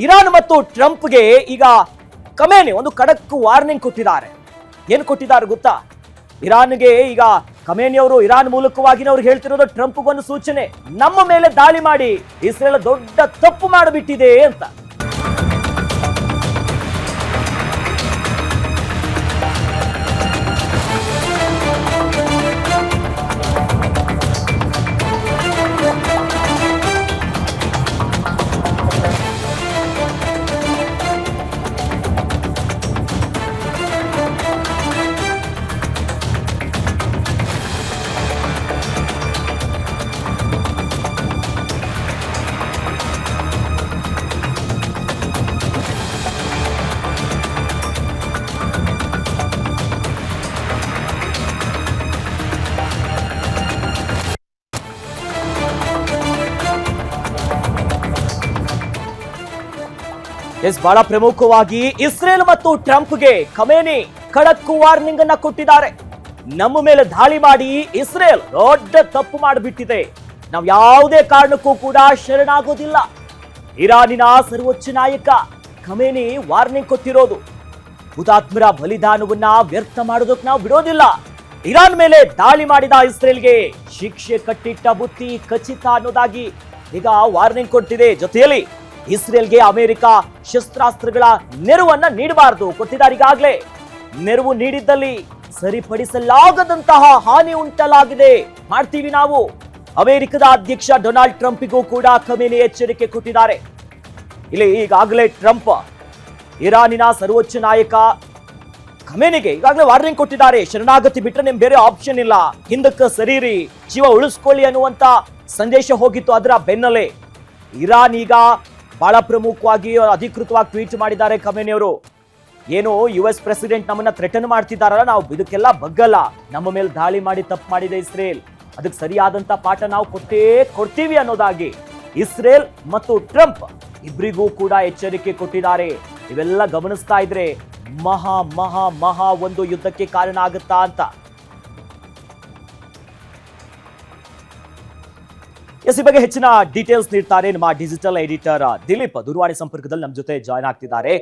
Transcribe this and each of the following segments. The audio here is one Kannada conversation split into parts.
ಇರಾನ್ ಮತ್ತು ಟ್ರಂಪ್ಗೆ ಈಗ ಖಮೇನಿ ಒಂದು ಖಡಕ್ ವಾರ್ನಿಂಗ್ ಕೊಟ್ಟಿದ್ದಾರೆ. ಏನು ಕೊಟ್ಟಿದ್ದಾರೆ ಗೊತ್ತಾ? ಇರಾನ್ಗೆ ಈಗ ಖಮೇನಿ ಅವರು ಇರಾನ್ ಮೂಲಕವಾಗಿ ಅವ್ರು ಹೇಳ್ತಿರೋದು ಟ್ರಂಪ್ಗೊಂದು ಸೂಚನೆ, ನಮ್ಮ ಮೇಲೆ ದಾಳಿ ಮಾಡಿ ಇಸ್ರೇಲ್ ದೊಡ್ಡ ತಪ್ಪು ಮಾಡಿಬಿಟ್ಟಿದೆ ಅಂತ. ಬಹಳ ಪ್ರಮುಖವಾಗಿ ಇಸ್ರೇಲ್ ಮತ್ತು ಟ್ರಂಪ್ಗೆ ಖಮೇನಿ ಖಡಕ್ ವಾರ್ನಿಂಗ್ ಅನ್ನ ಕೊಟ್ಟಿದ್ದಾರೆ. ನಮ್ಮ ಮೇಲೆ ದಾಳಿ ಮಾಡಿ ಇಸ್ರೇಲ್ ದೊಡ್ಡ ತಪ್ಪು ಮಾಡಿಬಿಟ್ಟಿದೆ, ನಾವು ಯಾವುದೇ ಕಾರಣಕ್ಕೂ ಕೂಡ ಶರಣಾಗೋದಿಲ್ಲ. ಇರಾನಿನ ಸರ್ವೋಚ್ಚ ನಾಯಕ ಖಮೇನಿ ವಾರ್ನಿಂಗ್ ಕೊಟ್ಟಿರೋದು, ಹುತಾತ್ಮರ ಬಲಿದಾನವನ್ನ ವ್ಯರ್ಥ ಮಾಡೋದಕ್ಕೆ ನಾವು ಬಿಡೋದಿಲ್ಲ. ಇರಾನ್ ಮೇಲೆ ದಾಳಿ ಮಾಡಿದ ಇಸ್ರೇಲ್ಗೆ ಶಿಕ್ಷೆ ಕಟ್ಟಿಟ್ಟ ಬುತ್ತಿ ಖಚಿತ ಅನ್ನೋದಾಗಿ ಈಗ ವಾರ್ನಿಂಗ್ ಕೊಟ್ಟಿದೆ. ಜೊತೆಯಲ್ಲಿ ಇಸ್ರೇಲ್ಗೆ ಅಮೆರಿಕ ಶಸ್ತ್ರಾಸ್ತ್ರಗಳ ನೆರವನ್ನ ನೀಡಬಾರದು ಕೊಟ್ಟಿದ್ದಾರೆ. ಈಗಾಗಲೇ ನೆರವು ನೀಡಿದ್ದಲ್ಲಿ ಸರಿಪಡಿಸಲಾಗದಂತಹ ಹಾನಿ ಉಂಟಲಾಗಿದೆ, ಮಾಡ್ತೀವಿ ನಾವು. ಅಮೆರಿಕದ ಅಧ್ಯಕ್ಷ ಡೊನಾಲ್ಡ್ ಟ್ರಂಪ್ಗೂ ಕೂಡ ಖಮೇನಿ ಎಚ್ಚರಿಕೆ ಕೊಟ್ಟಿದ್ದಾರೆ. ಇಲ್ಲಿ ಈಗಾಗಲೇ ಟ್ರಂಪ್ ಇರಾನಿನ ಸರ್ವೋಚ್ಚ ನಾಯಕ ಖಮೇನಿಗೆ ಈಗಾಗಲೇ ವಾರ್ನಿಂಗ್ ಕೊಟ್ಟಿದ್ದಾರೆ. ಶರಣಾಗತಿ ಬಿಟ್ಟರೆ ನಿಮ್ ಬೇರೆ ಆಪ್ಷನ್ ಇಲ್ಲ, ಹಿಂದಕ್ಕೆ ಸರೀರಿ, ಜೀವ ಉಳಿಸ್ಕೊಳ್ಳಿ ಅನ್ನುವಂತ ಸಂದೇಶ ಹೋಗಿತ್ತು. ಅದರ ಬೆನ್ನಲ್ಲೇ ಇರಾನ್ ಈಗ ಬಹಳ ಪ್ರಮುಖವಾಗಿ ಅಧಿಕೃತವಾಗಿ ಟ್ವೀಟ್ ಮಾಡಿದ್ದಾರೆ ಖಮೇನಿ ಅವರು. ಏನು US ಪ್ರೆಸಿಡೆಂಟ್ ನಮ್ಮನ್ನ ಥ್ರೆಟನ್ ಮಾಡ್ತಿದ್ದಾರಲ್ಲ, ನಾವು ಇದಕ್ಕೆಲ್ಲ ಬಗ್ಗಲ್ಲ, ನಮ್ಮ ಮೇಲೆ ದಾಳಿ ಮಾಡಿ ತಪ್ಪು ಮಾಡಿದೆ ಇಸ್ರೇಲ್, ಅದಕ್ಕೆ ಸರಿಯಾದಂತ ಪಾಠ ನಾವು ಕೊಡ್ತೀವಿ ಅನ್ನೋದಾಗಿ ಇಸ್ರೇಲ್ ಮತ್ತು ಟ್ರಂಪ್ ಇಬ್ಬರಿಗೂ ಕೂಡ ಎಚ್ಚರಿಕೆ ಕೊಟ್ಟಿದ್ದಾರೆ. ಇವೆಲ್ಲ ಗಮನಿಸ್ತಾ ಇದ್ರೆ ಮಹಾ ಮಹಾ ಮಹಾ ಒಂದು ಯುದ್ಧಕ್ಕೆ ಕಾರಣ ಆಗುತ್ತಾ ಅಂತ. ಈ ಬಗ್ಗೆ ಹೆಚ್ಚಿನ ಡೀಟೇಲ್ಸ್ ನೀಡ್ತಾರೆ ನಮ್ಮ ಡಿಜಿಟಲ್ ಎಡಿಟರ್ ದಿಲೀಪ್. ದೂರವಾಣಿ ಸಂಪರ್ಕದಲ್ಲಿ ನಮ್ಮ ಜೊತೆ ಜಾಯ್ನ್ ಆಗ್ತಿದ್ದಾರೆ.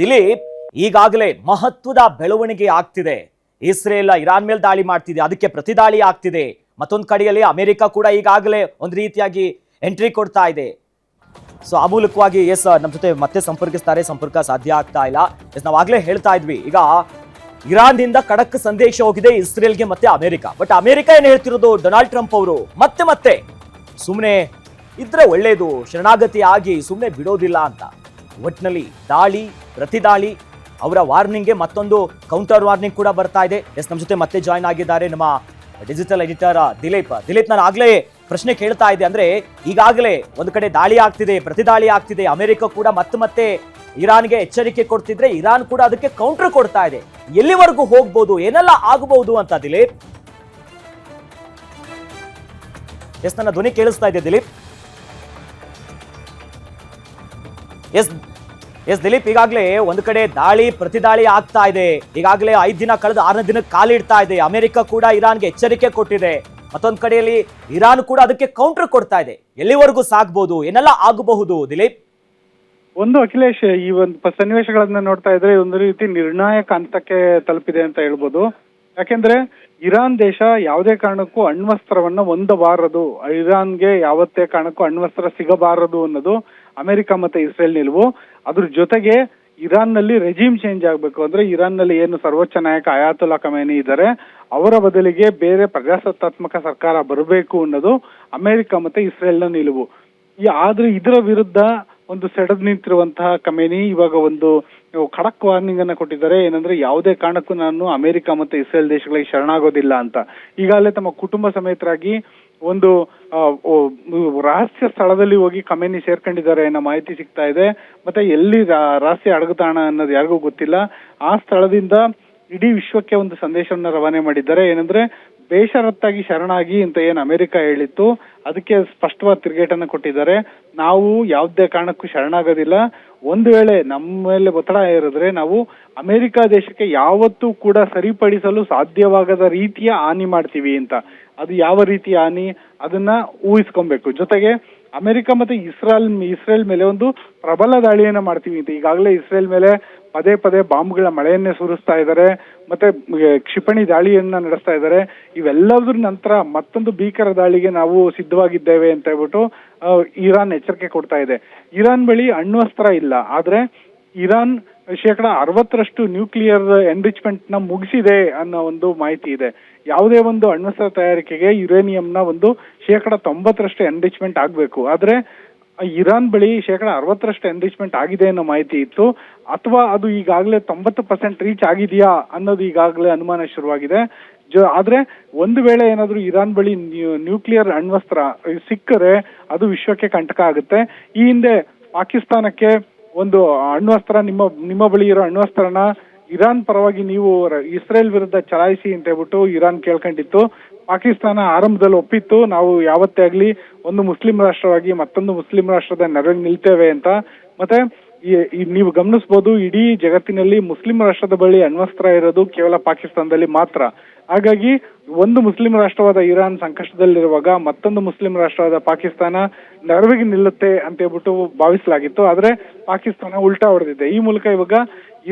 ದಿಲೀಪ್, ಈಗಾಗಲೇ ಮಹತ್ವದ ಬೆಳವಣಿಗೆ ಆಗ್ತಿದೆ. ಇಸ್ರೇಲ್ ಇರಾನ್ ಮೇಲೆ ದಾಳಿ ಮಾಡ್ತಿದೆ, ಅದಕ್ಕೆ ಪ್ರತಿದಾಳಿ ಆಗ್ತಿದೆ. ಮತ್ತೊಂದು ಕಡೆಯಲ್ಲಿ ಅಮೆರಿಕ ಕೂಡ ಈಗಾಗಲೇ ಒಂದು ರೀತಿಯಾಗಿ ಎಂಟ್ರಿ ಕೊಡ್ತಾ ಇದೆ. ಸೊ ಆ ಮೂಲಕವಾಗಿ ನಮ್ಮ ಜೊತೆ ಮತ್ತೆ ಸಂಪರ್ಕ ಸಾಧ್ಯ ಆಗ್ತಾ ಇಲ್ಲ. ನಾವಾಗ್ಲೇ ಹೇಳ್ತಾ ಇದ್ವಿ, ಈಗ ಇರಾನ್ ನಿಂದ ಖಡಕ್ ಸಂದೇಶ ಹೋಗಿದೆ ಇಸ್ರೇಲ್ಗೆ ಮತ್ತೆ ಅಮೆರಿಕ. ಬಟ್ ಅಮೆರಿಕ ಏನ್ ಹೇಳ್ತಿರೋದು, ಡೊನಾಲ್ಡ್ ಟ್ರಂಪ್ ಅವರು ಮತ್ತೆ ಸುಮ್ಮನೆ ಇದ್ರೆ ಒಳ್ಳೇದು, ಶರಣಾಗತಿ ಆಗಿ ಸುಮ್ಮನೆ ಬಿಡೋದಿಲ್ಲ ಅಂತ. ಒಟ್ಟಿನಲ್ಲಿ ದಾಳಿ ಪ್ರತಿದಾಳಿ, ಅವರ ವಾರ್ನಿಂಗ್ಗೆ ಮತ್ತೊಂದು ಕೌಂಟರ್ ವಾರ್ನಿಂಗ್ ಕೂಡ ಬರ್ತಾ ಇದೆ. ನಮ್ಮ ಜೊತೆ ಮತ್ತೆ ಜಾಯ್ನ್ ಆಗಿದ್ದಾರೆ ನಮ್ಮ ಡಿಜಿಟಲ್ ಎಡಿಟರ್ ದಿಲೀಪ್. ನಾನು ಆಗ್ಲೇ ಪ್ರಶ್ನೆ ಕೇಳ್ತಾ ಇದ್ದೆ, ಅಂದ್ರೆ ಈಗಾಗಲೇ ಒಂದು ಕಡೆ ದಾಳಿ ಆಗ್ತಿದೆ, ಪ್ರತಿದಾಳಿ ಆಗ್ತಿದೆ, ಅಮೆರಿಕ ಕೂಡ ಮತ್ತೆ ಇರಾನ್ಗೆ ಎಚ್ಚರಿಕೆ ಕೊಡ್ತಿದ್ರೆ ಇರಾನ್ ಕೂಡ ಅದಕ್ಕೆ ಕೌಂಟರ್ ಕೊಡ್ತಾ ಇದೆ. ಎಲ್ಲಿವರೆಗೂ ಹೋಗ್ಬೋದು, ಏನೆಲ್ಲ ಆಗಬಹುದು ಅಂತ ದಿಲೀಪ್? ನನ್ನ ಧ್ವನಿ ಕೇಳಿಸ್ತಾ ಇದೆ ದಿಲೀಪ್? ಎಸ್ ದಿಲೀಪ್, ಈಗಾಗಲೇ ಒಂದು ಕಡೆ ದಾಳಿ ಪ್ರತಿದಾಳಿ ಆಗ್ತಾ ಇದೆ. ಈಗಾಗಲೇ 5 ದಿನ ಕಳೆದು 6ನೇ ದಿನಕ್ಕೆ ಕಾಲಿಡ್ತಾ ಇದೆ. ಅಮೆರಿಕ ಕೂಡ ಇರಾನ್ಗೆ ಎಚ್ಚರಿಕೆ ಕೊಟ್ಟಿದೆ. ಮತ್ತೊಂದು ಕಡೆಯಲ್ಲಿ ಇರಾನ್ ಕೂಡ ಅದಕ್ಕೆ ಕೌಂಟರ್ ಕೊಡ್ತಾ ಇದೆ. ಎಲ್ಲಿವರೆಗೂ ಸಾಗಬಹುದು, ಏನೆಲ್ಲ ಆಗಬಹುದು ದಿಲೀಪ್? ಒಂದು ಅಖಿಲೇಶ್, ಈ ಒಂದು ಸನ್ನಿವೇಶಗಳನ್ನ ನೋಡ್ತಾ ಇದ್ರೆ ಒಂದು ರೀತಿ ನಿರ್ಣಾಯಕ ಹಂತಕ್ಕೆ ತಲುಪಿದೆ ಅಂತ ಹೇಳ್ಬೋದು. ಯಾಕೆಂದ್ರೆ ಇರಾನ್ ದೇಶ ಯಾವುದೇ ಕಾರಣಕ್ಕೂ ಅಣ್ವಸ್ತ್ರವನ್ನ ಹೊಂದಬಾರದು, ಇರಾನ್ಗೆ ಯಾವತ್ತೇ ಕಾರಣಕ್ಕೂ ಅಣ್ವಸ್ತ್ರ ಸಿಗಬಾರದು ಅನ್ನೋದು ಅಮೆರಿಕ ಮತ್ತೆ ಇಸ್ರೇಲ್ ನಿಲುವು. ಅದ್ರ ಜೊತೆಗೆ ಇರಾನ್ ನಲ್ಲಿ ರೆಜಿಮ್ ಚೇಂಜ್ ಆಗ್ಬೇಕು, ಅಂದ್ರೆ ಇರಾನ್ ನಲ್ಲಿ ಏನು ಸರ್ವೋಚ್ಚ ನಾಯಕ ಅಯಾತುಲ್ಲಾ ಖಮೇನಿ ಇದ್ದಾರೆ, ಅವರ ಬದಲಿಗೆ ಬೇರೆ ಪ್ರಜಾಸತ್ತಾತ್ಮಕ ಸರ್ಕಾರ ಬರಬೇಕು ಅನ್ನೋದು ಅಮೆರಿಕ ಮತ್ತೆ ಇಸ್ರೇಲ್ನ ನಿಲುವು. ಆದ್ರೆ ಇದರ ವಿರುದ್ಧ ಒಂದು ಸೆಡೆದು ನಿಂತಿರುವಂತಹ ಖಮೇನಿ ಇವಾಗ ಒಂದು ಖಡಕ್ ವಾರ್ನಿಂಗ್ ಅನ್ನ ಕೊಟ್ಟಿದ್ದಾರೆ. ಏನಂದ್ರೆ ಯಾವುದೇ ಕಾರಣಕ್ಕೂ ನಾನು ಅಮೆರಿಕ ಮತ್ತೆ ಇಸ್ರೇಲ್ ದೇಶಗಳಿಗೆ ಶರಣಾಗೋದಿಲ್ಲ ಅಂತ. ಈಗಾಗಲೇ ತಮ್ಮ ಕುಟುಂಬ ಸಮೇತರಾಗಿ ಒಂದು ರಹಸ್ಯ ಸ್ಥಳದಲ್ಲಿ ಹೋಗಿ ಖಮೇನಿ ಸೇರ್ಕೊಂಡಿದ್ದಾರೆ ಅನ್ನೋ ಮಾಹಿತಿ ಸಿಗ್ತಾ ಇದೆ. ಮತ್ತೆ ಎಲ್ಲಿ ರಹಸ್ಯ ಅಡಗುತಾಣ ಅನ್ನೋದು ಯಾರಿಗೂ ಗೊತ್ತಿಲ್ಲ. ಆ ಸ್ಥಳದಿಂದ ಇಡೀ ವಿಶ್ವಕ್ಕೆ ಒಂದು ಸಂದೇಶವನ್ನ ರವಾನೆ ಮಾಡಿದ್ದಾರೆ. ಏನಂದ್ರೆ ಬೇಷರತ್ತಾಗಿ ಶರಣಾಗಿ ಅಂತ ಏನ್ ಅಮೆರಿಕ ಹೇಳಿತ್ತು, ಅದಕ್ಕೆ ಸ್ಪಷ್ಟವಾದ ತಿರುಗೇಟನ್ನ ಕೊಟ್ಟಿದ್ದಾರೆ. ನಾವು ಯಾವುದೇ ಕಾರಣಕ್ಕೂ ಶರಣಾಗೋದಿಲ್ಲ, ಒಂದು ವೇಳೆ ನಮ್ಮ ಮೇಲೆ ಒತ್ತಡ ಇರಿದ್ರೆ ನಾವು ಅಮೆರಿಕ ದೇಶಕ್ಕೆ ಯಾವತ್ತೂ ಕೂಡ ಸರಿಪಡಿಸಲು ಸಾಧ್ಯವಾಗದ ರೀತಿಯ ಹಾನಿ ಮಾಡ್ತೀವಿ ಅಂತ. ಅದು ಯಾವ ರೀತಿಯ ಹಾನಿ ಅದನ್ನ ಊಹಿಸ್ಕೊಬೇಕು. ಜೊತೆಗೆ ಅಮೆರಿಕ ಮತ್ತೆ ಇಸ್ರೇಲ್ ಮೇಲೆ ಒಂದು ಪ್ರಬಲ ದಾಳಿಯನ್ನ ಮಾಡ್ತೀವಿ ಅಂತ ಈಗಾಗಲೇ ಇಸ್ರೇಲ್ ಮೇಲೆ ಪದೇ ಪದೇ ಬಾಂಬ್ಗಳ ಮಳೆಯನ್ನೇ ಸುರಿಸ್ತಾ ಇದ್ದಾರೆ, ಮತ್ತೆ ಕ್ಷಿಪಣಿ ದಾಳಿಯನ್ನ ನಡೆಸ್ತಾ ಇದ್ದಾರೆ. ಇವೆಲ್ಲದ್ರ ನಂತರ ಮತ್ತೊಂದು ಭೀಕರ ದಾಳಿಗೆ ನಾವು ಸಿದ್ಧವಾಗಿದ್ದೇವೆ ಅಂತ ಹೇಳ್ಬಿಟ್ಟು ಇರಾನ್ ಎಚ್ಚರಿಕೆ ಕೊಡ್ತಾ ಇದೆ. ಇರಾನ್ ಬಳಿ ಅಣ್ವಸ್ತ್ರ ಇಲ್ಲ, ಆದ್ರೆ ಇರಾನ್ 60% ನ್ಯೂಕ್ಲಿಯರ್ ಎನ್ರಿಚ್ಮೆಂಟ್ ನ ಮುಗಿಸಿದೆ ಅನ್ನೋ ಒಂದು ಮಾಹಿತಿ ಇದೆ. ಯಾವುದೇ ಒಂದು ಅಣ್ವಸ್ತ್ರ ತಯಾರಿಕೆಗೆ ಯುರೇನಿಯಂನ ಒಂದು 90% ಎನ್ರಿಚ್ಮೆಂಟ್ ಆಗ್ಬೇಕು, ಆದ್ರೆ ಇರಾನ್ ಬಳಿ 60% ಎನ್ರಿಚ್ಮೆಂಟ್ ಆಗಿದೆ ಅನ್ನೋ ಮಾಹಿತಿ ಇತ್ತು, ಅಥವಾ ಅದು ಈಗಾಗಲೇ 90% ರೀಚ್ ಆಗಿದೆಯಾ ಅನ್ನೋದು ಈಗಾಗಲೇ ಅನುಮಾನ ಶುರುವಾಗಿದೆ. ಆದ್ರೆ ಒಂದು ವೇಳೆ ಏನಾದ್ರೂ ಇರಾನ್ ಬಳಿ ನ್ಯೂಕ್ಲಿಯರ್ ಅಣ್ವಸ್ತ್ರ ಸಿಕ್ಕರೆ ಅದು ವಿಶ್ವಕ್ಕೆ ಕಂಟಕ ಆಗುತ್ತೆ. ಈ ಹಿಂದೆ ಪಾಕಿಸ್ತಾನಕ್ಕೆ ಒಂದು ಅಣ್ವಸ್ತ್ರ ನಿಮ್ಮ ಬಳಿ ಇರೋ ಅಣ್ವಸ್ತ್ರನ ಇರಾನ್ ಪರವಾಗಿ ನೀವು ಇಸ್ರೇಲ್ ವಿರುದ್ಧ ಚಲಾಯಿಸಿ ಅಂತ ಹೇಳ್ಬಿಟ್ಟು ಇರಾನ್ ಕೇಳ್ಕೊಂಡಿತ್ತು. ಪಾಕಿಸ್ತಾನ ಆರಂಭದಲ್ಲಿ ಒಪ್ಪಿತ್ತು, ನಾವು ಯಾವತ್ತೇ ಆಗ್ಲಿ ಒಂದು ಮುಸ್ಲಿಂ ರಾಷ್ಟ್ರವಾಗಿ ಮತ್ತೊಂದು ಮುಸ್ಲಿಂ ರಾಷ್ಟ್ರದ ನೆರವಿಗೆ ನಿಲ್ತೇವೆ ಅಂತ. ಮತ್ತೆ ನೀವು ಗಮನಿಸಬಹುದು, ಇಡೀ ಜಗತ್ತಿನಲ್ಲಿ ಮುಸ್ಲಿಂ ರಾಷ್ಟ್ರದ ಬಳಿ ಅಣ್ವಸ್ತ್ರ ಇರೋದು ಕೇವಲ ಪಾಕಿಸ್ತಾನದಲ್ಲಿ ಮಾತ್ರ. ಹಾಗಾಗಿ ಒಂದು ಮುಸ್ಲಿಂ ರಾಷ್ಟ್ರವಾದ ಇರಾನ್ ಸಂಕಷ್ಟದಲ್ಲಿರುವಾಗ ಮತ್ತೊಂದು ಮುಸ್ಲಿಂ ರಾಷ್ಟ್ರವಾದ ಪಾಕಿಸ್ತಾನ ನೆರವಿಗೆ ನಿಲ್ಲುತ್ತೆ ಅಂತ ಹೇಳ್ಬಿಟ್ಟು ಭಾವಿಸಲಾಗಿತ್ತು. ಆದ್ರೆ ಪಾಕಿಸ್ತಾನ ಉಲ್ಟಾ ಹೊಡೆದಿದೆ. ಈ ಮೂಲಕ ಇವಾಗ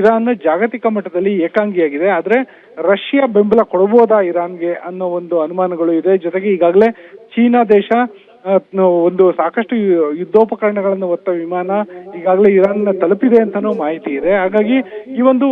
ಇರಾನ್ ಜಾಗತಿಕ ಮಟ್ಟದಲ್ಲಿ ಏಕಾಂಗಿಯಾಗಿದೆ. ಆದ್ರೆ ರಷ್ಯಾ ಬೆಂಬಲ ಕೊಡಬಹುದಾ ಇರಾನ್ಗೆ ಅನ್ನೋ ಒಂದು ಅನುಮಾನಗಳು ಇದೆ. ಜೊತೆಗೆ ಈಗಾಗಲೇ ಚೀನಾ ದೇಶ ಒಂದು ಸಾಕಷ್ಟು ಯುದ್ಧೋಪಕರಣಗಳನ್ನು ಹೊತ್ತ ವಿಮಾನ ಈಗಾಗಲೇ ಇರಾನ್ ತಲುಪಿದೆ ಅಂತಾನೂ ಮಾಹಿತಿ ಇದೆ. ಹಾಗಾಗಿ ಈ ಒಂದು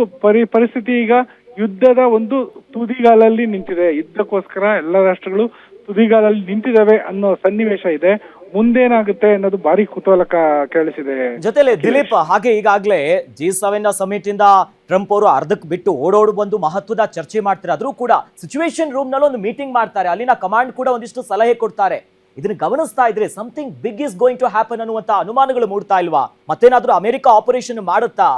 ಪರಿಸ್ಥಿತಿ ಈಗ ಯುದ್ಧದ ಒಂದು ತುದಿಗಾಲಲ್ಲಿ ನಿಂತಿದೆ. ಯುದ್ಧಕ್ಕೋಸ್ಕರ ಎಲ್ಲ ರಾಷ್ಟ್ರಗಳು ತುದಿಗಾಲಲ್ಲಿ ನಿಂತಿದ್ದಾವೆ ಅನ್ನೋ ಸನ್ನಿವೇಶ ಇದೆ. ಮುಂದೇನಾಗುತ್ತೆ ಅನ್ನೋದು ಭಾರಿ ಕುತೂಹಲಕ ಕೇಳಿಸಿದೆ. ಜೊತೆಲಿ ದಿಲೀಪ್, ಹಾಗೆ ಈಗಾಗಲೇ G7 ಸಮಿಟ್ ಇಂದ ಟ್ರಂಪ್ ಅವರು ಅರ್ಧಕ್ಕೆ ಬಿಟ್ಟು ಓಡೋಡು ಬಂದು ಮಹತ್ವದ ಚರ್ಚೆ ಮಾಡ್ತಾರೆ. ಆದ್ರೂ ಕೂಡ ಸಿಚುವೇಶನ್ ರೂಮ್ ನಲ್ಲಿ ಒಂದು ಮೀಟಿಂಗ್ ಮಾಡ್ತಾರೆ, ಅಲ್ಲಿನ ಕಮಾಂಡ್ ಕೂಡ ಒಂದಿಷ್ಟು ಸಲಹೆ ಕೊಡ್ತಾರೆ. ಇದನ್ನ ಗಮನಿಸ್ತಾ ಇದ್ರೆ something big is going to happen ಅನ್ನುವಂತ ಅನುಮಾನಗಳು ಮೂಡ್ತಾ ಇಲ್ವಾ? ಮತ್ತೇನಾದ್ರೂ ಅಮೆರಿಕ ಆಪರೇಷನ್ ಮಾಡುತ್ತಾ?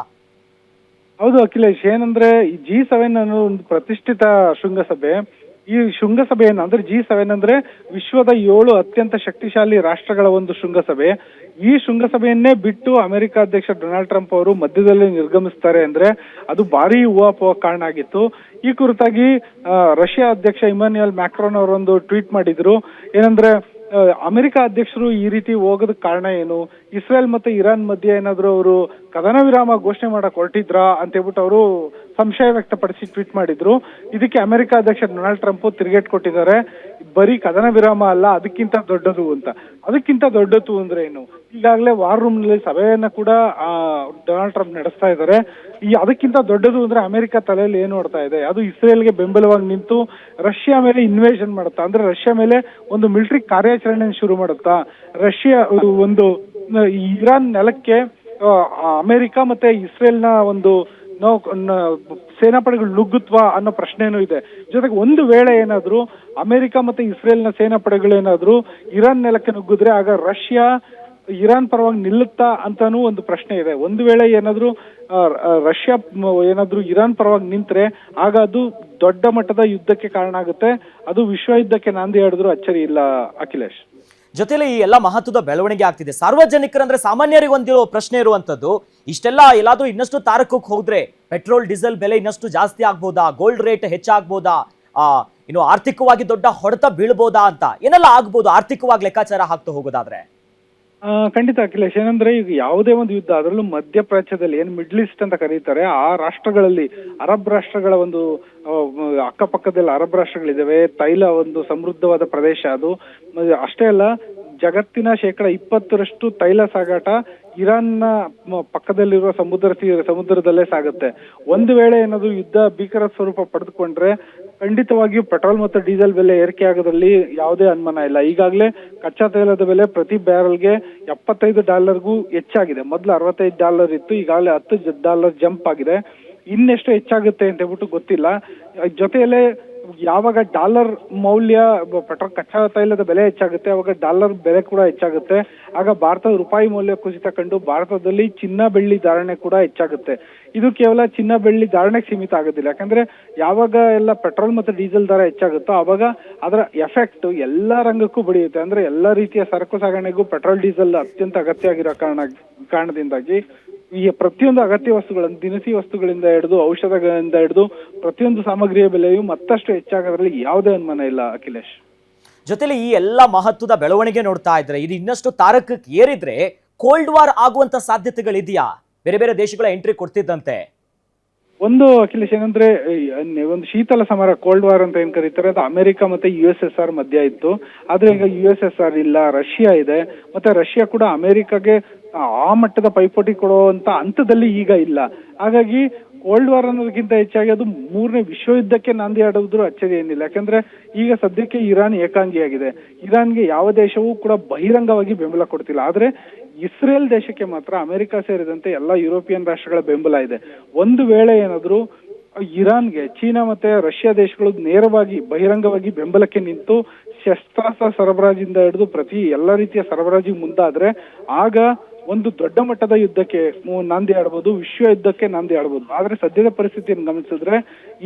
ಹೌದು ಅಖಿಲೇಶ್, ಏನಂದ್ರೆ ಈ G7 ಅನ್ನೋ ಒಂದು ಪ್ರತಿಷ್ಠಿತ ಶೃಂಗಸಭೆ. ಈ ಶೃಂಗಸಭೆ ಏನಂದ್ರೆ G7 ಅಂದ್ರೆ ವಿಶ್ವದ 7 ಅತ್ಯಂತ ಶಕ್ತಿಶಾಲಿ ರಾಷ್ಟ್ರಗಳ ಒಂದು ಶೃಂಗಸಭೆ. ಈ ಶೃಂಗಸಭೆಯನ್ನೇ ಬಿಟ್ಟು ಅಮೆರಿಕ ಅಧ್ಯಕ್ಷ ಡೊನಾಲ್ಡ್ ಟ್ರಂಪ್ ಅವರು ಮಧ್ಯದಲ್ಲಿ ನಿರ್ಗಮಿಸ್ತಾರೆ ಅಂದ್ರೆ ಅದು ಭಾರಿ ಊಹಾಪೋಹ ಕಾರಣ ಆಗಿತ್ತು. ಈ ಕುರಿತಾಗಿ ರಷ್ಯಾ ಅಧ್ಯಕ್ಷ ಇಮಾನ್ಯುಯಲ್ ಮ್ಯಾಕ್ರಾನ್ ಅವರೊಂದು ಟ್ವೀಟ್ ಮಾಡಿದ್ರು. ಏನಂದ್ರೆ ಅಮೆರಿಕ ಅಧ್ಯಕ್ಷರು ಈ ರೀತಿ ಹೋಗೋದಕ್ಕೆ ಕಾರಣ ಏನು? ಇಸ್ರೇಲ್ ಮತ್ತೆ ಇರಾನ್ ಮಧ್ಯೆ ಏನಾದ್ರು ಅವರು ಕದನ ವಿರಾಮ ಘೋಷಣೆ ಮಾಡಕ್ ಹೊರಟಿದ್ರಾ ಅಂತ ಹೇಳ್ಬಿಟ್ಟು ಅವರು ಸಂಶಯ ವ್ಯಕ್ತಪಡಿಸಿ ಟ್ವೀಟ್ ಮಾಡಿದ್ರು. ಇದಕ್ಕೆ ಅಮೆರಿಕ ಅಧ್ಯಕ್ಷ ಡೊನಾಲ್ಡ್ ಟ್ರಂಪ್ ತಿರುಗೇಟ್ ಕೊಟ್ಟಿದ್ದಾರೆ. ಬರೀ ಕದನ ವಿರಾಮ ಅಲ್ಲ, ಅದಕ್ಕಿಂತ ದೊಡ್ಡದು ಅಂತ. ಅದಕ್ಕಿಂತ ದೊಡ್ಡದು ಅಂದ್ರೆ ಏನು? ಈಗಾಗಲೇ ವಾರ್ ರೂಮ್ ನಲ್ಲಿ ಸಭೆಯನ್ನ ಕೂಡ ಡೊನಾಲ್ಡ್ ಟ್ರಂಪ್ ನಡೆಸ್ತಾ ಇದ್ದಾರೆ. ಅದಕ್ಕಿಂತ ದೊಡ್ಡದು ಅಂದ್ರೆ ಅಮೆರಿಕ ತಲೆಯಲ್ಲಿ ಏನು ನೋಡ್ತಾ ಇದೆ? ಅದು ಇಸ್ರೇಲ್ಗೆ ಬೆಂಬಲವಾಗಿ ನಿಂತು ರಷ್ಯಾ ಮೇಲೆ ಇನ್ವೇಷನ್ ಮಾಡುತ್ತಾ, ಅಂದ್ರೆ ರಷ್ಯಾ ಮೇಲೆ ಒಂದು ಮಿಲಿಟರಿ ಕಾರ್ಯಾಚರಣೆ ಶುರು ಮಾಡುತ್ತಾ, ರಷ್ಯಾ ಒಂದು ಇರಾನ್ ನೆಲಕ್ಕೆ ಅಮೆರಿಕ ಮತ್ತೆ ಇಸ್ರೇಲ್ನ ಒಂದು ಸೇನಾಪಡೆಗಳು ನುಗ್ಗುತ್ವಾ ಅನ್ನೋ ಪ್ರಶ್ನೆನೂ ಇದೆ. ಜೊತೆಗೆ ಒಂದು ವೇಳೆ ಏನಾದ್ರು ಅಮೆರಿಕ ಮತ್ತೆ ಇಸ್ರೇಲ್ನ ಸೇನಾಪಡೆಗಳು ಏನಾದ್ರು ಇರಾನ್ ನೆಲಕ್ಕೆ ನುಗ್ಗಿದ್ರೆ ಆಗ ರಷ್ಯಾ ಇರಾನ್ ಪರವಾಗಿ ನಿಲ್ಲುತ್ತಾ ಅಂತಾನೂ ಒಂದು ಪ್ರಶ್ನೆ ಇದೆ. ಒಂದು ವೇಳೆ ಏನಾದ್ರು ರಷ್ಯಾ ಏನಾದ್ರು ಇರಾನ್ ಪರವಾಗಿ ನಿಂತ್ರೆ ಆಗ ಅದು ದೊಡ್ಡ ಮಟ್ಟದ ಯುದ್ಧಕ್ಕೆ ಕಾರಣ ಆಗುತ್ತೆ. ಅದು ವಿಶ್ವ ಯುದ್ಧಕ್ಕೆ ನಾಂದಿ ಹಾಡಿದ್ರು ಅಚ್ಚರಿ ಇಲ್ಲ ಅಖಿಲೇಶ್. ಜೊತೆಲಿ ಈ ಎಲ್ಲ ಮಹತ್ವದ ಬೆಳವಣಿಗೆ ಆಗ್ತಿದೆ. ಸಾರ್ವಜನಿಕರಂದ್ರೆ ಸಾಮಾನ್ಯರಿಗೆ ಒಂದು ಪ್ರಶ್ನೆ ಇರುವಂತದ್ದು, ಇಷ್ಟೆಲ್ಲ ಎಲ್ಲಾದ್ರೂ ಇನ್ನಷ್ಟು ತಾರಕಕ್ಕೆ ಹೋದ್ರೆ ಪೆಟ್ರೋಲ್ ಡೀಸೆಲ್ ಬೆಲೆ ಇನ್ನಷ್ಟು ಜಾಸ್ತಿ ಆಗ್ಬೋದಾ? ಗೋಲ್ಡ್ ರೇಟ್ ಹೆಚ್ಚಾಗ್ಬೋದಾ? ಇನ್ನು ಆರ್ಥಿಕವಾಗಿ ದೊಡ್ಡ ಹೊಡೆತ ಬೀಳ್ಬೋದಾ ಅಂತ ಏನೆಲ್ಲ ಆಗ್ಬೋದು ಆರ್ಥಿಕವಾಗಿ ಲೆಕ್ಕಾಚಾರ ಹಾಕ್ತಾ ಹೋಗೋದಾದ್ರೆ? ಖಂಡಿತ ಅಖಿಲೇಶ್, ಏನಂದ್ರೆ ಈಗ ಯಾವುದೇ ಒಂದು ಯುದ್ಧ, ಅದರಲ್ಲೂ ಮಧ್ಯಪ್ರಾಚ್ಯದಲ್ಲಿ ಏನು ಮಿಡ್ಲ್ ಈಸ್ಟ್ ಅಂತ ಕರೀತಾರೆ, ಆ ರಾಷ್ಟ್ರಗಳಲ್ಲಿ ಅರಬ್ ರಾಷ್ಟ್ರಗಳ ಒಂದು ಅಕ್ಕಪಕ್ಕದಲ್ಲಿ ಅರಬ್ ರಾಷ್ಟ್ರಗಳಿದ್ದಾವೆ. ತೈಲ ಒಂದು ಸಮೃದ್ಧವಾದ ಪ್ರದೇಶ ಅದು. ಅಷ್ಟೇ ಅಲ್ಲ, ಜಗತ್ತಿನ 20% ತೈಲ ಸಾಗಾಟ ಇರಾನ್ನ ಪಕ್ಕದಲ್ಲಿರುವ ಸಮುದ್ರದಲ್ಲೇ ಸಾಗುತ್ತೆ. ಒಂದು ವೇಳೆ ಏನಾದ್ರು ಯುದ್ಧ ಭೀಕರ ಸ್ವರೂಪ ಪಡೆದುಕೊಂಡ್ರೆ ಖಂಡಿತವಾಗಿಯೂ ಪೆಟ್ರೋಲ್ ಮತ್ತು ಡೀಸೆಲ್ ಬೆಲೆ ಏರಿಕೆ ಆಗೋದ್ರಲ್ಲಿ ಯಾವುದೇ ಅನುಮಾನ ಇಲ್ಲ. ಈಗಾಗಲೇ ಕಚ್ಚಾ ತೈಲದ ಬೆಲೆ ಪ್ರತಿ ಬ್ಯಾರಲ್ಗೆ $75ಗೂ ಹೆಚ್ಚಾಗಿದೆ. ಮೊದಲು $65 ಇತ್ತು, ಈಗಾಗಲೇ $10 ಜಂಪ್ ಆಗಿದೆ. ಇನ್ನೆಷ್ಟು ಹೆಚ್ಚಾಗುತ್ತೆ ಅಂತ ಹೇಳ್ಬಿಟ್ಟು ಗೊತ್ತಿಲ್ಲ. ಜೊತೆಯಲ್ಲೇ ಯಾವಾಗ ಡಾಲರ್ ಮೌಲ್ಯ, ಪೆಟ್ರೋಲ್ ಕಚ್ಚಾ ತೈಲದ ಬೆಲೆ ಹೆಚ್ಚಾಗುತ್ತೆ ಅವಾಗ ಡಾಲರ್ ಬೆಲೆ ಕೂಡ ಹೆಚ್ಚಾಗುತ್ತೆ. ಆಗ ಭಾರತದ ರೂಪಾಯಿ ಮೌಲ್ಯ ಕುಸಿತ ಕಂಡು ಭಾರತದಲ್ಲಿ ಚಿನ್ನ ಬೆಳ್ಳಿ ಧಾರಣೆ ಕೂಡ ಹೆಚ್ಚಾಗುತ್ತೆ. ಇದು ಕೇವಲ ಚಿನ್ನ ಬೆಳ್ಳಿ ಧಾರಣೆಗೆ ಸೀಮಿತ ಆಗೋದಿಲ್ಲ. ಯಾಕಂದ್ರೆ ಯಾವಾಗ ಎಲ್ಲ ಪೆಟ್ರೋಲ್ ಮತ್ತು ಡೀಸೆಲ್ ದರ ಹೆಚ್ಚಾಗುತ್ತೋ ಅವಾಗ ಅದರ ಎಫೆಕ್ಟ್ ಎಲ್ಲಾ ರಂಗಕ್ಕೂ ಬಡಿಯುತ್ತೆ. ಅಂದ್ರೆ ಎಲ್ಲಾ ರೀತಿಯ ಸರಕು ಸಾಗಣೆಗೂ ಪೆಟ್ರೋಲ್ ಡೀಸೆಲ್ ಅತ್ಯಂತ ಅಗತ್ಯ ಆಗಿರೋ ಕಾರಣದಿಂದಾಗಿ ಈ ಪ್ರತಿಯೊಂದು ಅಗತ್ಯ ವಸ್ತುಗಳನ್ನು, ದಿನಸಿ ವಸ್ತುಗಳಿಂದ ಹಿಡಿದು ಔಷಧಗಳಿಂದ ಹಿಡಿದು ಪ್ರತಿಯೊಂದು ಸಾಮಗ್ರಿಯ ಬೆಲೆಯು ಮತ್ತಷ್ಟು ಹೆಚ್ಚಾಗೋದ್ರಲ್ಲಿ ಯಾವುದೇ ಅನುಮಾನ ಇಲ್ಲ ಅಖಿಲೇಶ್. ಜೊತೆಲಿ ಈ ಎಲ್ಲ ಮಹತ್ವದ ಬೆಳವಣಿಗೆ ನೋಡ್ತಾ ಇದ್ರೆ ಇದು ಇನ್ನಷ್ಟು ತಾರಕಕ್ಕೆ ಏರಿದ್ರೆ ಕೋಲ್ಡ್ ವಾರ್ ಆಗುವಂತ ಸಾಧ್ಯತೆಗಳಿದೆಯಾ? ಬೇರೆ ಬೇರೆ ದೇಶಗಳ ಎಂಟ್ರಿ ಕೊಡ್ತಿದ್ದಂತೆ. ಒಂದು ಅಖಿಲೇಶ್ ಏನಂದ್ರೆ ಒಂದು ಶೀತಲ ಸಮರ ಕೋಲ್ಡ್ ವಾರ್ ಅಂತ ಏನ್ ಕರೀತಾರೆ ಅದು ಅಮೆರಿಕ ಮತ್ತೆ USSR ಮಧ್ಯ ಇತ್ತು. ಆದ್ರೆ ಈಗ USSR ಇಲ್ಲ, ರಷ್ಯಾ ಇದೆ. ಮತ್ತೆ ರಷ್ಯಾ ಕೂಡ ಅಮೆರಿಕಾಗೆ ಆ ಮಟ್ಟದ ಪೈಪೋಟಿ ಕೊಡುವಂತ ಹಂತದಲ್ಲಿ ಈಗ ಇಲ್ಲ. ಹಾಗಾಗಿ ಕೋಲ್ಡ್ ವಾರ್ ಅನ್ನೋದಕ್ಕಿಂತ ಹೆಚ್ಚಾಗಿ ಅದು ಮೂರನೇ ವಿಶ್ವಯುದ್ಧಕ್ಕೆ ನಾಂದಿ ಆಡುವುದ್ರ ಅಚ್ಚರಿ ಏನಿಲ್ಲ. ಯಾಕಂದ್ರೆ ಈಗ ಸದ್ಯಕ್ಕೆ ಇರಾನ್ ಏಕಾಂಗಿಯಾಗಿದೆ. ಇರಾನ್ಗೆ ಯಾವ ದೇಶವೂ ಕೂಡ ಬಹಿರಂಗವಾಗಿ ಬೆಂಬಲ ಕೊಡ್ತಿಲ್ಲ. ಆದ್ರೆ ಇಸ್ರೇಲ್ ದೇಶಕ್ಕೆ ಮಾತ್ರ ಅಮೆರಿಕ ಸೇರಿದಂತೆ ಎಲ್ಲ ಯುರೋಪಿಯನ್ ರಾಷ್ಟ್ರಗಳ ಬೆಂಬಲ ಇದೆ. ಒಂದು ವೇಳೆ ಏನಾದ್ರು ಇರಾನ್ಗೆ ಚೀನಾ ಮತ್ತೆ ರಷ್ಯಾ ದೇಶಗಳು ನೇರವಾಗಿ ಬಹಿರಂಗವಾಗಿ ಬೆಂಬಲಕ್ಕೆ ನಿಂತು ಶಸ್ತ್ರಾಸ್ತ್ರ ಸರಬರಾಜಿಂದ ಹಿಡಿದು ಪ್ರತಿ ಎಲ್ಲ ರೀತಿಯ ಸರಬರಾಜಿಗೆ ಮುಂದಾದ್ರೆ ಆಗ ಒಂದು ದೊಡ್ಡ ಮಟ್ಟದ ಯುದ್ಧಕ್ಕೆ ನಾಂದಿ ಆಡಬಹುದು, ವಿಶ್ವ ಯುದ್ಧಕ್ಕೆ ನಾಂದಿ ಆಡಬಹುದು. ಆದ್ರೆ ಸದ್ಯದ ಪರಿಸ್ಥಿತಿಯನ್ನು ಗಮನಿಸಿದ್ರೆ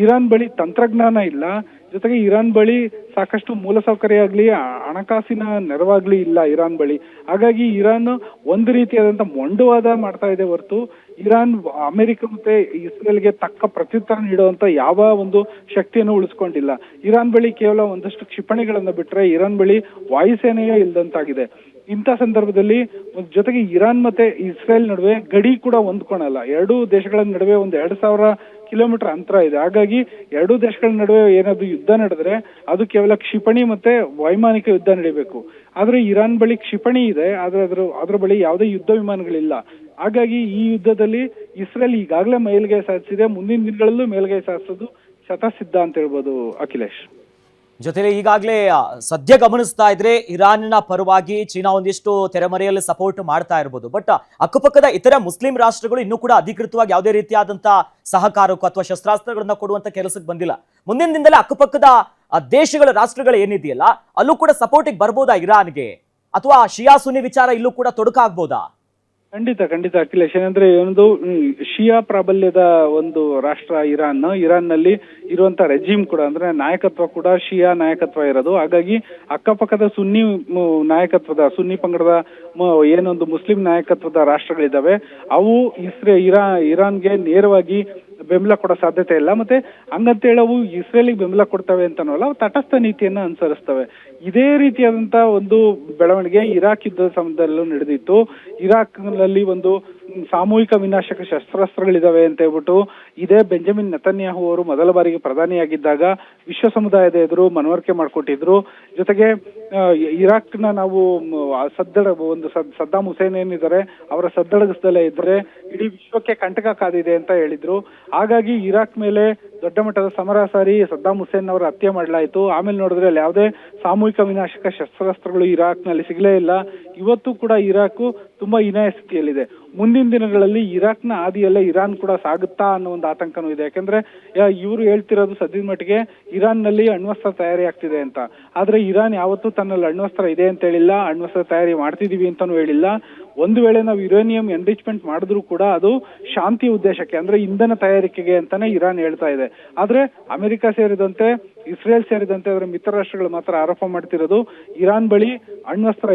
ಇರಾನ್ ಬಳಿ ತಂತ್ರಜ್ಞಾನ ಇಲ್ಲ, ಜೊತೆಗೆ ಇರಾನ್ ಬಳಿ ಸಾಕಷ್ಟು ಮೂಲಸೌಕರ್ಯ ಆಗ್ಲಿ ಹಣಕಾಸಿನ ನೆರವಾಗ್ಲಿ ಇಲ್ಲ ಇರಾನ್ ಬಳಿ. ಹಾಗಾಗಿ ಇರಾನ್ ಒಂದು ರೀತಿಯಾದಂತ ಮೊಂಡುವಾದ ಮಾಡ್ತಾ ಇದೆ ಹೊರತು ಇರಾನ್ ಅಮೆರಿಕ ಮತ್ತೆ ಇಸ್ರೇಲ್ಗೆ ತಕ್ಕ ಪ್ರತ್ಯುತ್ತರ ನೀಡುವಂತ ಯಾವ ಒಂದು ಶಕ್ತಿಯನ್ನು ಉಳಿಸ್ಕೊಂಡಿಲ್ಲ. ಇರಾನ್ ಬಳಿ ಕೇವಲ ಒಂದಷ್ಟು ಕ್ಷಿಪಣಿಗಳನ್ನ ಬಿಟ್ರೆ ಇರಾನ್ ಬಳಿ ವಾಯುಸೇನೆಯೇ ಇಲ್ದಂತಾಗಿದೆ. ಇಂಥ ಸಂದರ್ಭದಲ್ಲಿ ಜೊತೆಗೆ ಇರಾನ್ ಮತ್ತೆ ಇಸ್ರೇಲ್ ನಡುವೆ ಗಡಿ ಕೂಡ ಹೊಂದ್ಕೊಳಲ್ಲ. ಎರಡೂ ದೇಶಗಳ ನಡುವೆ ಒಂದು 2000 ಕಿಲೋಮೀಟರ್ ಅಂತರ ಇದೆ. ಹಾಗಾಗಿ ಎರಡೂ ದೇಶಗಳ ನಡುವೆ ಏನಾದ್ರು ಯುದ್ಧ ನಡೆದ್ರೆ ಅದು ಕೇವಲ ಕ್ಷಿಪಣಿ ಮತ್ತೆ ವೈಮಾನಿಕ ಯುದ್ಧ ನಡೀಬೇಕು. ಆದ್ರೆ ಇರಾನ್ ಬಳಿ ಕ್ಷಿಪಣಿ ಇದೆ, ಆದ್ರೆ ಅದ್ರ ಬಳಿ ಯಾವುದೇ ಯುದ್ಧ ವಿಮಾನಗಳಿಲ್ಲ. ಹಾಗಾಗಿ ಈ ಯುದ್ಧದಲ್ಲಿ ಇಸ್ರೇಲ್ ಈಗಾಗಲೇ ಮೇಲ್ಗೈ ಸಾಧಿಸಿದೆ, ಮುಂದಿನ ದಿನಗಳಲ್ಲೂ ಮೇಲ್ಗೈ ಸಾಧಿಸೋದು ಶತಸಿದ್ಧ ಅಂತ ಹೇಳ್ಬೋದು ಅಖಿಲೇಶ್. ಜೊತೆಲಿ ಈಗಾಗಲೇ ಸದ್ಯ ಗಮನಿಸ್ತಾ ಇದ್ರೆ ಇರಾನ್ನ ಪರವಾಗಿ ಚೀನಾ ಒಂದಿಷ್ಟು ತೆರೆಮರೆಯಲ್ಲಿ ಸಪೋರ್ಟ್ ಮಾಡ್ತಾ ಇರ್ಬೋದು. ಬಟ್ ಅಕ್ಕಪಕ್ಕದ ಇತರ ಮುಸ್ಲಿಂ ರಾಷ್ಟ್ರಗಳು ಇನ್ನೂ ಕೂಡ ಅಧಿಕೃತವಾಗಿ ಯಾವುದೇ ರೀತಿಯಾದಂತ ಸಹಕಾರಕ್ಕೂ ಅಥವಾ ಶಸ್ತ್ರಾಸ್ತ್ರಗಳನ್ನ ಕೊಡುವಂತ ಕೆಲಸಕ್ಕೆ ಬಂದಿಲ್ಲ. ಮುಂದಿನ ದಿನದಲ್ಲಿ ಅಕ್ಕಪಕ್ಕದ ದೇಶಗಳ ರಾಷ್ಟ್ರಗಳು ಏನಿದೆಯಲ್ಲ ಅಲ್ಲೂ ಕೂಡ ಸಪೋರ್ಟಿಗೆ ಬರ್ಬೋದಾ ಇರಾನ್ಗೆ, ಅಥವಾ ಶಿಯಾ ಸುನ್ನಿ ವಿಚಾರ ಇಲ್ಲೂ ಕೂಡ ತೊಡಕಾಗ್ಬೋದಾ? ಖಂಡಿತ ಅಖಿಲೇಶ್. ಏನಂದ್ರೆ ಒಂದು ಶಿಯಾ ಪ್ರಾಬಲ್ಯದ ಒಂದು ರಾಷ್ಟ್ರ ಇರಾನ್ ನಲ್ಲಿ ಇರುವಂತ ರೆಜಿಮ್ ಕೂಡ ಅಂದ್ರೆ ನಾಯಕತ್ವ ಕೂಡ ಶಿಯಾ ನಾಯಕತ್ವ ಇರೋದು. ಹಾಗಾಗಿ ಅಕ್ಕಪಕ್ಕದ ಸುನ್ನಿ ನಾಯಕತ್ವದ ಸುನ್ನಿ ಪಂಗಡದ ಏನೊಂದು ಮುಸ್ಲಿಂ ನಾಯಕತ್ವದ ರಾಷ್ಟ್ರಗಳಿದಾವೆ ಅವು ಇರಾನ್ಗೆ ನೇರವಾಗಿ ಬೆಂಬಲ ಕೊಡೋ ಸಾಧ್ಯತೆ ಇಲ್ಲ. ಮತ್ತೆ ಹಂಗಂತೇಳಿ ಅವು ಇಸ್ರೇಲಿಗೆ ಬೆಂಬಲ ಕೊಡ್ತವೆ ಅಂತನಲ್ಲ, ಅವು ತಟಸ್ಥ ನೀತಿಯನ್ನ ಅನುಸರಿಸ್ತವೆ. ಇದೇ ರೀತಿಯಾದಂತ ಒಂದು ಬೆಳವಣಿಗೆ ಇರಾಕ್ ಯುದ್ಧದ ಸಮಯದಲ್ಲೂ ನಡೆದಿತ್ತು. ಇರಾಕ್ ನಲ್ಲಿ ಒಂದು ಸಾಮೂಹಿಕ ವಿನಾಶಕ ಶಸ್ತ್ರಾಸ್ತ್ರಗಳಿದಾವೆ ಅಂತ ಹೇಳ್ಬಿಟ್ಟು ಇದೇ ಬೆಂಜಮಿನ್ ನೆತನ್ಯಾಹು ಅವರು ಮೊದಲ ಬಾರಿಗೆ ಪ್ರಧಾನಿಯಾಗಿದ್ದಾಗ ವಿಶ್ವ ಸಮುದಾಯದ ಎದುರು ಮನವರಿಕೆ ಮಾಡಿಕೊಟ್ಟಿದ್ರು. ಜೊತೆಗೆ ಇರಾಕ್ನ ನಾವು ಸದ್ದಾಂ ಹುಸೇನ್ ಏನಿದ್ದಾರೆ ಅವರ ಸದ್ದಡಗಿಸದಲ್ಲೇ ಇದ್ರೆ ಇಡೀ ವಿಶ್ವಕ್ಕೆ ಕಂಟಕ ಕಾದಿದೆ ಅಂತ ಹೇಳಿದ್ರು. ಹಾಗಾಗಿ ಇರಾಕ್ ಮೇಲೆ ದೊಡ್ಡ ಮಟ್ಟದ ಸಮರ ಸಾರಿ ಸದ್ದಾಂ ಹುಸೇನ್ ಅವರ ಹತ್ಯೆ ಮಾಡಲಾಯಿತು. ಆಮೇಲೆ ನೋಡಿದ್ರೆ ಅಲ್ಲಿ ಯಾವುದೇ ಸಾಮೂಹಿಕ ವಿನಾಶಕ ಶಸ್ತ್ರಾಸ್ತ್ರಗಳು ಇರಾಕ್ ನಲ್ಲಿ ಸಿಗಲೇ ಇಲ್ಲ. ಇವತ್ತು ಕೂಡ ಇರಾಕ್ ತುಂಬಾ ಹೀನಾಯ ಸ್ಥಿತಿಯಲ್ಲಿದೆ. ಮುಂದಿನ ದಿನಗಳಲ್ಲಿ ಇರಾಕ್ನ ಹಾದಿಯಲ್ಲೇ ಇರಾನ್ ಕೂಡ ಸಾಗುತ್ತಾ ಅನ್ನೋ ಒಂದು ಆತಂಕನೂ ಇದೆ. ಯಾಕಂದ್ರೆ ಇವರು ಹೇಳ್ತಿರೋದು ಸದ್ಯದ ಮಟ್ಟಿಗೆ ಇರಾನ್ ನಲ್ಲಿ ಅಣ್ವಸ್ತ್ರ ತಯಾರಿ ಆಗ್ತಿದೆ ಅಂತ. ಆದ್ರೆ ಇರಾನ್ ಯಾವತ್ತೂ ತನ್ನಲ್ಲಿ ಅಣ್ವಸ್ತ್ರ ಇದೆ ಅಂತ ಹೇಳಿಲ್ಲ, ಅಣ್ವಸ್ತ್ರ ತಯಾರಿ ಮಾಡ್ತಿದೀವಿ ಅಂತಾನು ಹೇಳಿಲ್ಲ. ಒಂದು ವೇಳೆ ನಾವು ಯುರೇನಿಯಂ ಎನ್ರಿಚ್ಮೆಂಟ್ ಮಾಡಿದ್ರು ಕೂಡ ಅದು ಶಾಂತಿ ಉದ್ದೇಶಕ್ಕೆ ಅಂದ್ರೆ ಇಂಧನ ತಯಾರಿಕೆಗೆ ಅಂತಾನೆ ಇರಾನ್ ಹೇಳ್ತಾ ಇದೆ. ಆದ್ರೆ ಅಮೆರಿಕ ಸೇರಿದಂತೆ ಇಸ್ರೇಲ್ ಸೇರಿದಂತೆ ಅದರ ಮಿತ್ರ ರಾಷ್ಟ್ರಗಳು ಮಾತ್ರ ಆರೋಪ ಮಾಡ್ತಿರೋದು ಇರಾನ್ ಬಳಿ ಅಣ್ವಸ್ತ್ರ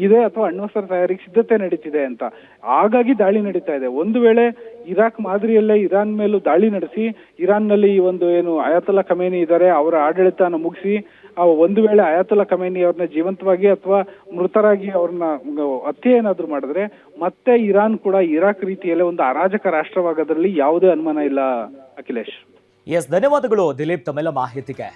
ಇದೆ ಅಥವಾ ಅಣ್ವಸ್ತ್ರ ತಯಾರಿಗೆ ಸಿದ್ಧತೆ ನಡೀತಿದೆ ಅಂತ. ಹಾಗಾಗಿ ದಾಳಿ ನಡೀತಾ ಇದೆ. ಒಂದು ವೇಳೆ ಇರಾಕ್ ಮಾದರಿಯಲ್ಲೇ ಇರಾನ್ ಮೇಲೂ ದಾಳಿ ನಡೆಸಿ ಇರಾನ್ ನಲ್ಲಿ ಈ ಒಂದು ಏನು ಅಯಾತುಲ್ಲಾ ಖಮೇನಿ ಇದ್ದಾರೆ ಅವರ ಆಡಳಿತನ ಮುಗಿಸಿ ಒಂದು ವೇಳೆ ಅಯಾತುಲ್ಲಾ ಖಮೇನಿ ಅವ್ರನ್ನ ಜೀವಂತವಾಗಿ ಅಥವಾ ಮೃತರಾಗಿ ಅವ್ರನ್ನ ಹತ್ಯೆ ಏನಾದ್ರು ಮಾಡಿದ್ರೆ ಮತ್ತೆ ಇರಾನ್ ಕೂಡ ಇರಾಕ್ ರೀತಿಯಲ್ಲೇ ಒಂದು ಅರಾಜಕ ರಾಷ್ಟ್ರವಾಗೋದ್ರಲ್ಲಿ ಯಾವುದೇ ಅನುಮಾನ ಇಲ್ಲ ಅಖಿಲೇಶ್. ಎಸ್, ಧನ್ಯವಾದಗಳು ದಿಲೀಪ್ ತಮ್ಮೆಲ್ಲ ಮಾಹಿತಿಗೆ.